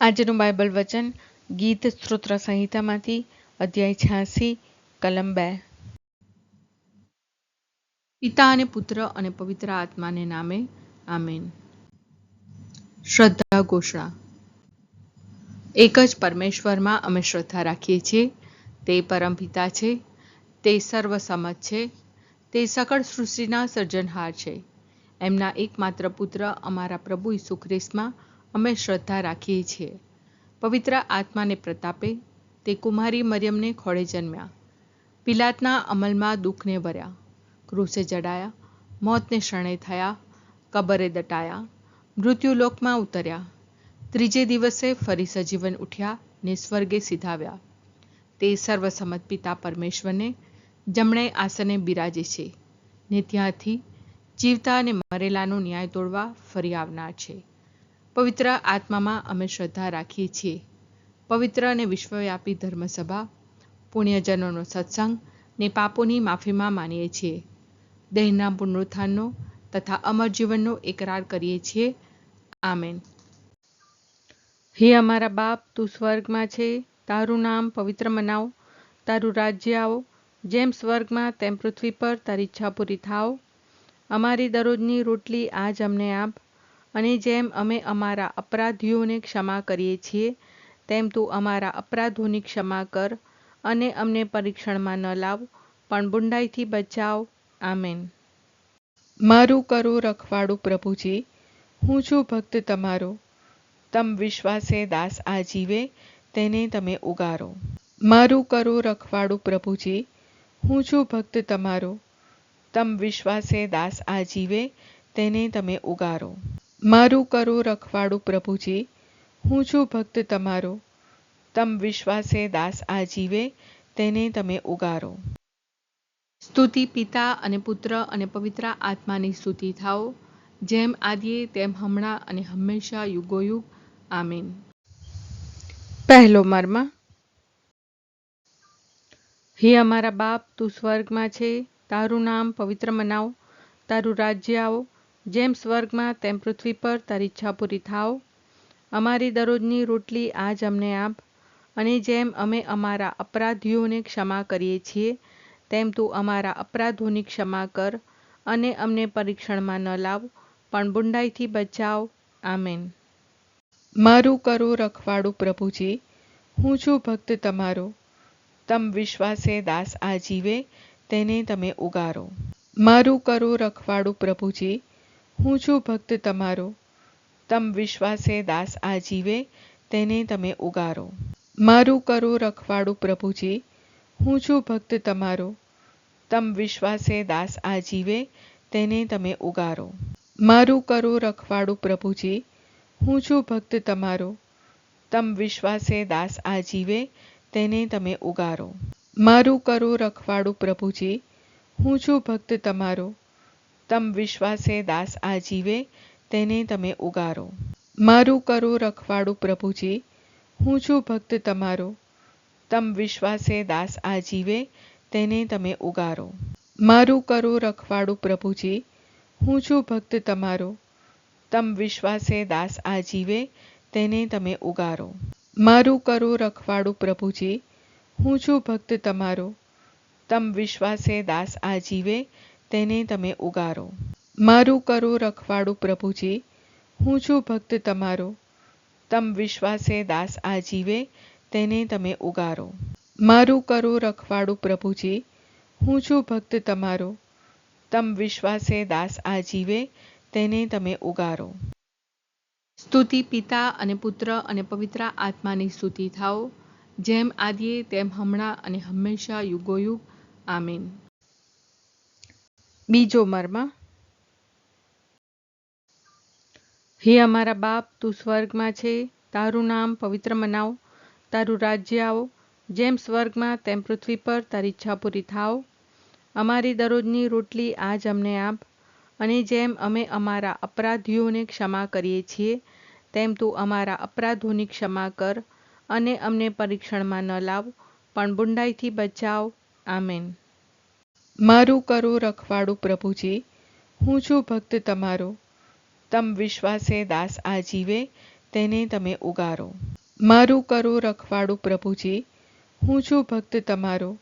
આજનું બાઇબલ વચન ગીત સ્તોત્ર સંહિતામાંથી અધ્યાય 86 કલમ 2. પિતા અને પુત્ર અને પવિત્ર આત્માને નામે આમેન. શ્રદ્ધા ઘોષણા. એક જ પરમેશ્વરમાં અમે શ્રદ્ધા રાખીએ છીએ. તે પરમપિતા છે, તે સર્વસમત છે, તે સકળ સૃષ્ટિના સર્જનહાર છે. એમના એકમાત્ર પુત્ર અમારા પ્રભુ ઈસુ ખ્રિસ્તમાં અમે શ્રદ્ધા રાખીએ છીએ. પવિત્ર આત્માને પ્રતાપે તે કુમારી મરિયમને ખોળે જન્મ્યા. પિલાતના અમલમાં દુઃખને ભર્યા, ક્રૂસે જડાયા, મોતને શરણે થયા, કબરે દટાયા, મૃત્યુલોકમાં ઉતર્યા, ત્રીજે દિવસે ફરી સજીવન ઉઠ્યા ને સ્વર્ગે સિધાવ્યા. તે સર્વસમત પિતા પરમેશ્વરને જમણે આસને બિરાજે છે ને ત્યાંથી જીવતા અને મરેલાનો ન્યાય તોડવા ફરી આવનાર છે. પવિત્ર આત્મામાં અમે શ્રદ્ધા રાખીએ છીએ. પવિત્ર અને વિશ્વવ્યાપી ધર્મસભા, પુણ્યજનોનો સત્સંગ ને પાપોની માફીમાં માનીએ છીએ. દેહના પુનરુત્થાનનો તથા અમર જીવનનો એકરાર કરીએ છીએ. આમેન. હે અમારા બાપ, તું સ્વર્ગમાં છે, તારું નામ પવિત્ર મનાવો, તારું રાજ્ય આવો, જેમ સ્વર્ગમાં તેમ પૃથ્વી પર તારી ઈચ્છા પૂરી થાવ. અમારી દરરોજની રોટલી આજ અમને આપ, અને જેમ અમે અમારા અપરાધીઓને ક્ષમા કરીએ છીએ તેમ તું અમારા અપરાધોની ક્ષમા કર, અને અમને પરીક્ષણમાં ન લાવ પણ બુંડાઈથી બચાવ. આમેન. મારું કરો રખવાડું પ્રભુજી, હું છું ભક્ત તમારો, તમ વિશ્વાસે દાસ આજીવે તેને તમે ઉગારો. મારું કરો રખવાડું પ્રભુજી, હું છું ભક્ત તમારો, તમ વિશ્વાસે દાસ આજીવે તેને તમે ઉગારો. મારું કરો રખવાડું પ્રભુજી, હું છું ભક્ત તમારો, તમ વિશ્વાસે દાસ આજીવે તેને તમે ઉગારો. સ્તુતિ પિતા અને પુત્ર અને પવિત્ર આત્માની સ્તુતિ થાઓ, જેમ આદિએ તેમ હમણાં અને હંમેશા યુગોયુગ. આમીન. પહેલો મર્મ. હે અમારા બાપ, તું સ્વર્ગમાં છે, તારું નામ પવિત્ર મનાવો, તારું રાજ્ય આવો, જેમ સ્વર્ગમાં તેમ પૃથ્વી પર તારી ઈચ્છા પૂરી થાવ. અમારી દરરોજની રોટલી આજ અમને આપ, અને જેમ અમે અમારા અપરાધીઓને ક્ષમા કરીએ છીએ તેમ તું અમારા અપરાધોની ક્ષમા કર, અને અમને પરીક્ષણમાં ન લાવ પણ બુંડાઈથી બચાવ. આમેન. મારું કરો રખવાડું પ્રભુજી, હું છું ભક્ત તમારો, તમ વિશ્વાસે દાસ આજીવે તેને તમે ઉગારો. મારું કરો રખવાડું પ્રભુજી, હું છું ભક્ત તમારો, તમ વિશ્વાસે દાસ આજીવે તેને તમે ઉગારો. મારું કરો રખવાડું પ્રભુજી, હું છું ભક્ત તમારો, તમ વિશ્વાસે દાસ આજીવે તેને તમે ઉગારો. મારું કરો રખવાડું પ્રભુજી, હું છું ભક્ત તમારો, તમ વિશ્વાસે દાસ આજીવે તેને તમે ઉગારો. મારું કરો રખવાડું પ્રભુજી, હું છું ભક્ત તમારો, તમ વિશ્વાસે દાસ આજીવે તેને તમે ઉગારો. મારું કરો રખવાડું પ્રભુજી, હું છું ભક્ત તમારો, તમ વિશ્વાસે દાસ આજીવે તેને તમે ઉગારો. મારું કરો રખવાડું પ્રભુજી, હું છું ભક્ત તમારો, તમ વિશ્વાસે દાસ આજીવે તેને તમે ઉગારો. મારું કરો રખવાડું પ્રભુજી, હું છું ભક્ત તમારો, તમ વિશ્વાસે દાસ આજીવે તેને તમે ઉગારો. મારું કરો રખવાડું પ્રભુજી, હું છું ભક્ત તમારો, તમ વિશ્વાસે દાસ આજીવે તેને તમે ઉગારો. મારું કરો રખવાડું પ્રભુજી, હું છું ભક્ત તમારો, તમ વિશ્વાસે દાસ આજીવે તેને તમે ઉગારો. સ્તુતિ પિતા અને પુત્ર અને પવિત્ર આત્માની સ્તુતિ થાઓ, જેમ આદિએ તેમ હમણાં અને હંમેશા યુગોયુગ. આમીન. બીજો મર્મ. હે અમારા બાપ, તું સ્વર્ગમાં છે, તારું નામ પવિત્ર મનાવો, તારું રાજ્ય આવો, જેમ સ્વર્ગમાં તેમ પૃથ્વી પર તારી ઈચ્છા પૂરી થાવ. અમારી દરરોજની રોટલી આજ અમને આપ, અને જેમ અમે અમારા અપરાધીઓને ક્ષમા કરીએ છીએ તેમ તું અમારા અપરાધોની ક્ષમા કર, અને અમને પરીક્ષણમાં ન લાવ પણ બુંડાઈથી બચાવ. આમેન. મારું કરો રખવાડું પ્રભુજી, હું છું ભક્ત તમારો, તમ વિશ્વાસે દાસ આજીવે તેને તમે ઉગારો. મારું કરો રખવાડું પ્રભુજી, હું છું ભક્ત તમારો.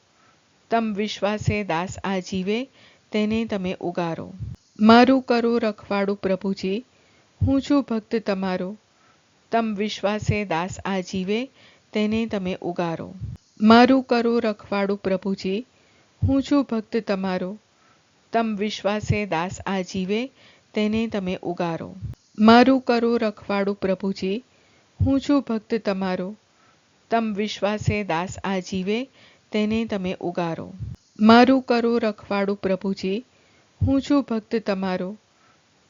તમ વિશ્વાસે દાસ આજીવે, તેને તમે ઉગારો. મારું કરો રખવાડું પ્રભુજી, હું છું ભક્ત તમારો. તમ વિશ્વાસે દાસ આજીવે, તેને તમે ઉગારો. મારું કરો રખવાડું પ્રભુજી, હું છું ભક્ત તમારો. તમ વિશ્વાસે દાસ આજીવે, તેને તમે ઉગારો. મારું કરો રખવાડું પ્રભુજી, હું છું ભક્ત તમારો. તમ વિશ્વાસે દાસ આજીવે, તેને તમે ઉગારો. મારું કરો રખવાડું પ્રભુજી, હું છું ભક્ત તમારો.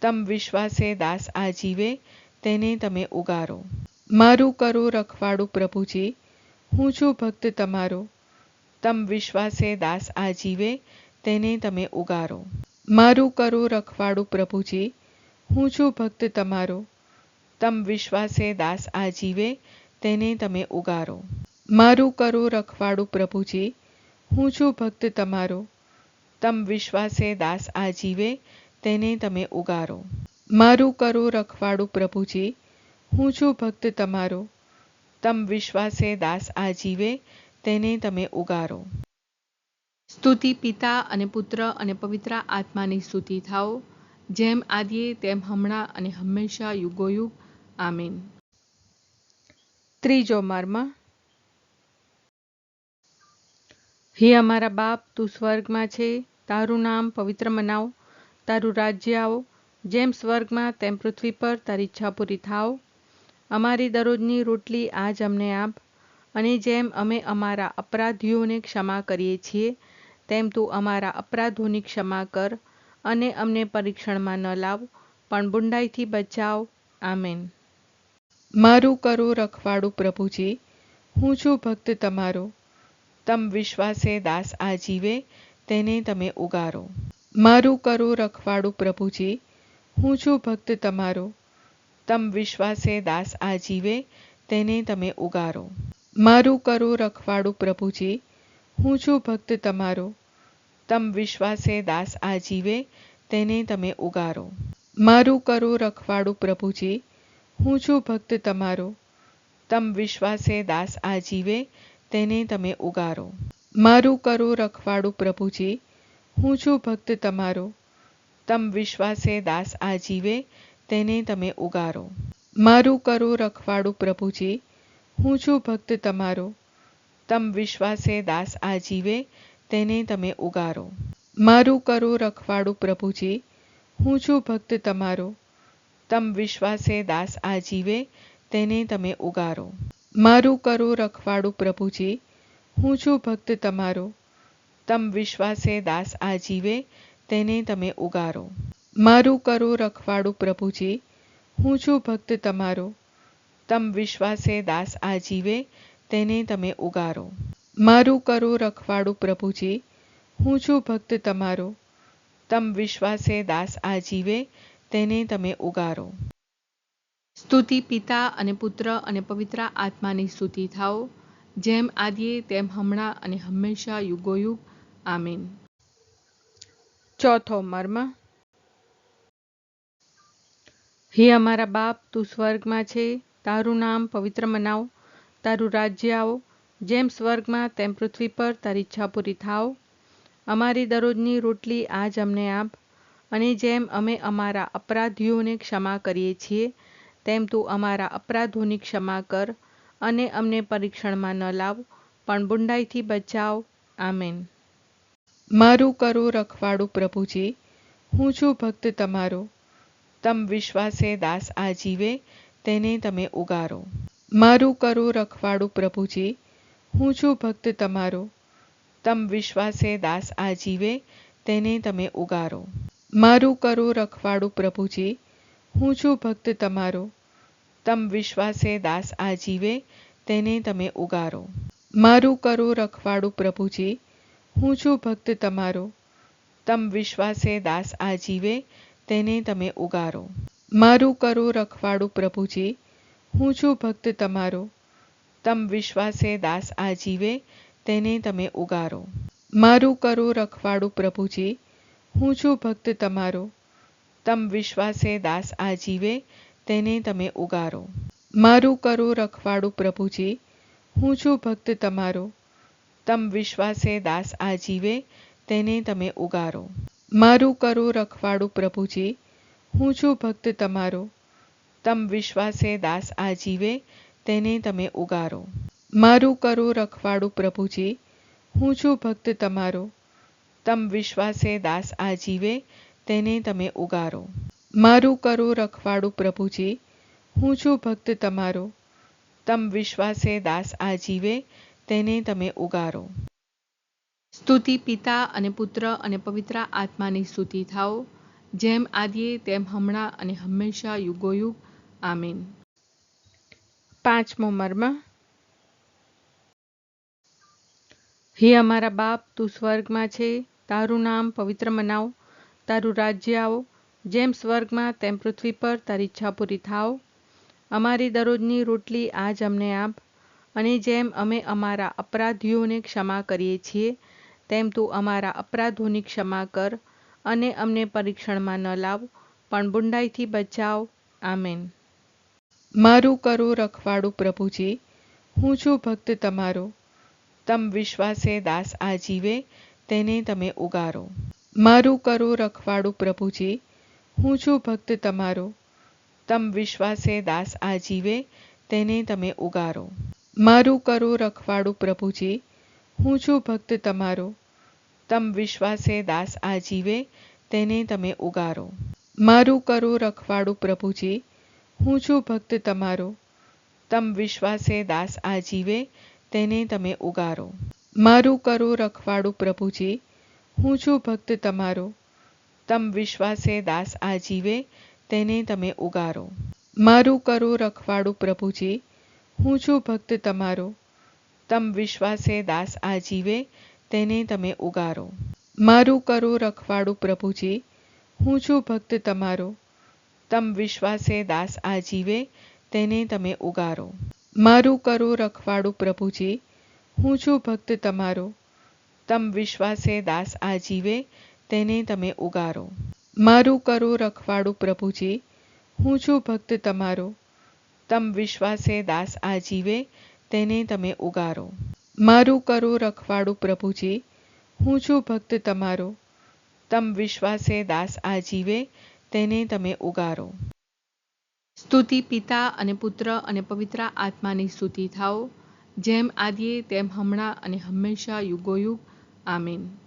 તમ વિશ્વાસે દાસ આજીવે, તેને તમે ઉગારો. મારું કરો રખવાડું પ્રભુજી, હું છું ભક્ત તમારો. તમ વિશ્વાસે દાસ આજીવે, તેને તમે ઉગારો. મારું કરો રખવાડું પ્રભુજી, હું છું ભક્ત તમારો. તમ વિશ્વાસે દાસ આજીવે, તેને તમે ઉગારો. મારું કરો રખવાડું પ્રભુજી, હું છું ભક્ત તમારો. તમ વિશ્વાસે દાસ આજીવે, તેને તમે ઉગારો. મારું કરો રખવાડું પ્રભુજી, હું છું ભક્ત તમારો. તમ વિશ્વાસે દાસ આજીવે, તેને તમે ઉગારો. સ્તુતિ પિતા અને પુત્ર અને પવિત્ર આત્માની સ્તુતિ થાઓ, જેમ આદિએ તેમ હમણાં અને હંમેશા યુગોયુગ. આમીન. ત્રીજો મર્મ. હે અમારા બાપ, તું સ્વર્ગમાં છે, તારું નામ પવિત્ર મનાવ, તારું રાજ્ય આવો, જેમ સ્વર્ગમાં તેમ પૃથ્વી પર તારી ઈચ્છા પૂરી થાવ. અમારી દરરોજની રોટલી આજ અમને આપ, અને જેમ અમે અમારા અપરાધીઓને ક્ષમા કરીએ છીએ, તેમ તું અમારા અપરાધોની ક્ષમા કર, અને અમને પરીક્ષણમાં ન લાવ, પણ બુંડાઈથી બચાવ. આમેન. મારું કરો રખવાડું પ્રભુજી, હું છું ભક્ત તમારો. તમ વિશ્વાસે દાસ આજીવે, તેને તમે ઉગારો. મારું કરો રખવાડું પ્રભુજી, હું છું ભક્ત તમારો. તમ વિશ્વાસે દાસ આજીવે, તેને તમે ઉગારો. મારું કરો રખવાડું પ્રભુજી, હું છું ભક્ત તમારો. તમ વિશ્વાસે દાસ આજીવે, તેને તમે ઉગારો. મારું કરો રખવાડું પ્રભુજી, હું છું ભક્ત તમારો. તમ વિશ્વાસે દાસ આજીવે, તેને તમે ઉગારો. મારું કરો રખવાડું પ્રભુજી, હું છું ભક્ત તમારો. તમ વિશ્વાસે દાસ આજીવે, તેને તમે ઉગારો. મારું કરો રખવાડું પ્રભુજી, હું છું ભક્ત તમારો. તમ વિશ્વાસે દાસ આજીવે, તેને તમે ઉગારો. મારું કરો રખવાડું પ્રભુજી, હું છું ભક્ત તમારો. તમ વિશ્વાસે દાસ આજીવે, તેને તમે ઉગારો. મારું કરો રખવાડું પ્રભુજી, હું છું ભક્ત તમારો. તમ વિશ્વાસે દાસ આજીવે, તેને તમે ઉગારો. મારું કરો રખવાડું પ્રભુજી, હું છું ભક્ત તમારો. તમ વિશ્વાસે દાસ આજીવે, તેને તમે ઉગારો. મારું કરો રખવાડું પ્રભુજી, હું છું ભક્ત તમારો. તમ વિશ્વાસે દાસ આજીવે, તેને તમે ઉગારો. સ્તુતિ પિતા અને પુત્ર અને પવિત્ર આત્માની સ્તુતિ થાઓ, જેમ આદિએ તેમ હમણાં અને હંમેશા યુગોયુગ. આમીન. ચોથો મર્મ. હે અમારા બાપ, તું સ્વર્ગમાં છે, તારું નામ પવિત્ર મનાવ, તારું રાજ્ય આવો, જેમ સ્વર્ગમાં તેમ પૃથ્વી પર તારી ઈચ્છા પૂરી થાવ. અમારી દરરોજની રોટલી આજ અમને આપ, અને જેમ અમે અમારા અપરાધીઓને ક્ષમા કરીએ છીએ, તેમ તું અમારા અપરાધોની ક્ષમા કર, અને અમને પરીક્ષણમાં ન લાવ, પણ બુંડાઈથી બચાવ. આમેન. મારું કરો રખવાડું પ્રભુજી, હું છું ભક્ત તમારો. તમ વિશ્વાસે દાસ આજીવે, તેને તમે ઉગારો. મારું કરો રખવાડું પ્રભુજી, હું છું ભક્ત તમારો. તમ વિશ્વાસે દાસ આજીવે, તેને તમે ઉગારો. મારું કરો રખવાડું પ્રભુજી, હું છું ભક્ત તમારો. તમ વિશ્વાસે દાસ આજીવે, તેને તમે ઉગારો. મારું કરો રખવાડું પ્રભુજી, હું છું ભક્ત તમારો. તમ વિશ્વાસે દાસ આજીવે, તેને તમે ઉગારો. મારું કરો રખવાડું પ્રભુજી, હું છું ભક્ત તમારો. તમ વિશ્વાસે દાસ આજીવે, તેને તમે ઉગારો. મારું કરો રખવાડું પ્રભુજી, હું છું ભક્ત તમારો. તમ વિશ્વાસે દાસ આજીવે, તેને તમે ઉગારો. મારું કરો રખવાડું પ્રભુજી, હું છું ભક્ત તમારો. તમ વિશ્વાસે દાસ આજીવે, તેને તમે ઉગારો. મારું કરો રખવાડું પ્રભુજી, હું છું ભક્ત તમારો. તમ વિશ્વાસે દાસ આજીવે, તેને તમે ઉગારો. મારું કરો રખવાડું પ્રભુજી, હું છું ભક્ત તમારો. તમ વિશ્વાસે દાસ આજીવે, તેને તમે ઉગારો. મારું કરો રખવાડું પ્રભુજી, હું છું ભક્ત તમારો. તમ વિશ્વાસે દાસ આજીવે, તેને તમે ઉગારો. સ્તુતિ પિતા અને પુત્ર અને પવિત્ર આત્માની સ્તુતિ થાઓ, જેમ આદિએ તેમ હમણાં અને હંમેશા યુગોયુગ. આમીન. પાંચમો મર્મ. હે અમારા બાપ, તું સ્વર્ગમાં છે, તારું નામ પવિત્ર મનાવ, તારું રાજ્ય આવો, જેમ સ્વર્ગમાં તેમ પૃથ્વી પર તારી ઈચ્છા પૂરી થાવ. અમારી દરરોજની રોટલી આજ અમને આપ, અને જેમ અમે અમારા અપરાધીઓને ક્ષમા કરીએ છીએ, તેમ તું અમારા અપરાધોની ક્ષમા કર, અને અમને પરીક્ષણમાં ન લાવ, પણ બુંડાઈથી બચાવ. આમેન. મારું કરો રખવાડું પ્રભુજી, હું છું ભક્ત તમારો. તમ વિશ્વાસે દાસ આજીવે, તેને તમે ઉગારો. મારું કરો રખવાડું પ્રભુજી, હું છું ભક્ત તમારો. તમ વિશ્વાસે દાસ આજીવે, તેને તમે ઉગારો. મારું કરો રખવાડું પ્રભુજી, હું છું ભક્ત તમારો. તમ વિશ્વાસે દાસ આજીવે, તેને તમે ઉગારો. મારું કરો રખવાડું પ્રભુજી, હું છું ભક્ત તમારો. તમ વિશ્વાસે દાસ આજીવે, તેને તમે ઉગારો. મારું કરો રખવાડું પ્રભુજી, હું છું ભક્ત તમારો. તમ વિશ્વાસે દાસ આજીવે, તેને તમે ઉગારો. મારું કરો રખવાડું પ્રભુજી, હું છું ભક્ત તમારો. તમ વિશ્વાસે દાસ આજીવે, તેને તમે ઉગારો. મારું કરો રખવાડું પ્રભુજી, હું છું ભક્ત તમારો. તમ વિશ્વાસે દાસ આજીવે, તેને તમે ઉગારો. મારું કરો રખવાડું પ્રભુજી, હું છું ભક્ત તમારો. તમ વિશ્વાસે દાસ આજીવે, તેને તમે ઉગારો. મારું કરો રખવાડું પ્રભુજી, હું છું ભક્ત તમારો. તમ વિશ્વાસે દાસ આજીવે, તેને તમે ઉગારો. મારું કરો રખવાડું પ્રભુજી, હું છું ભક્ત તમારો. તમ વિશ્વાસે દાસ આજીવે, તેને તમે ઉગારો. સ્તુતિ પિતા અને પુત્ર અને પવિત્ર આત્માની સ્તુતિ થાઓ, જેમ આદિએ તેમ હમણાં અને હંમેશા યુગોયુગ. આમીન.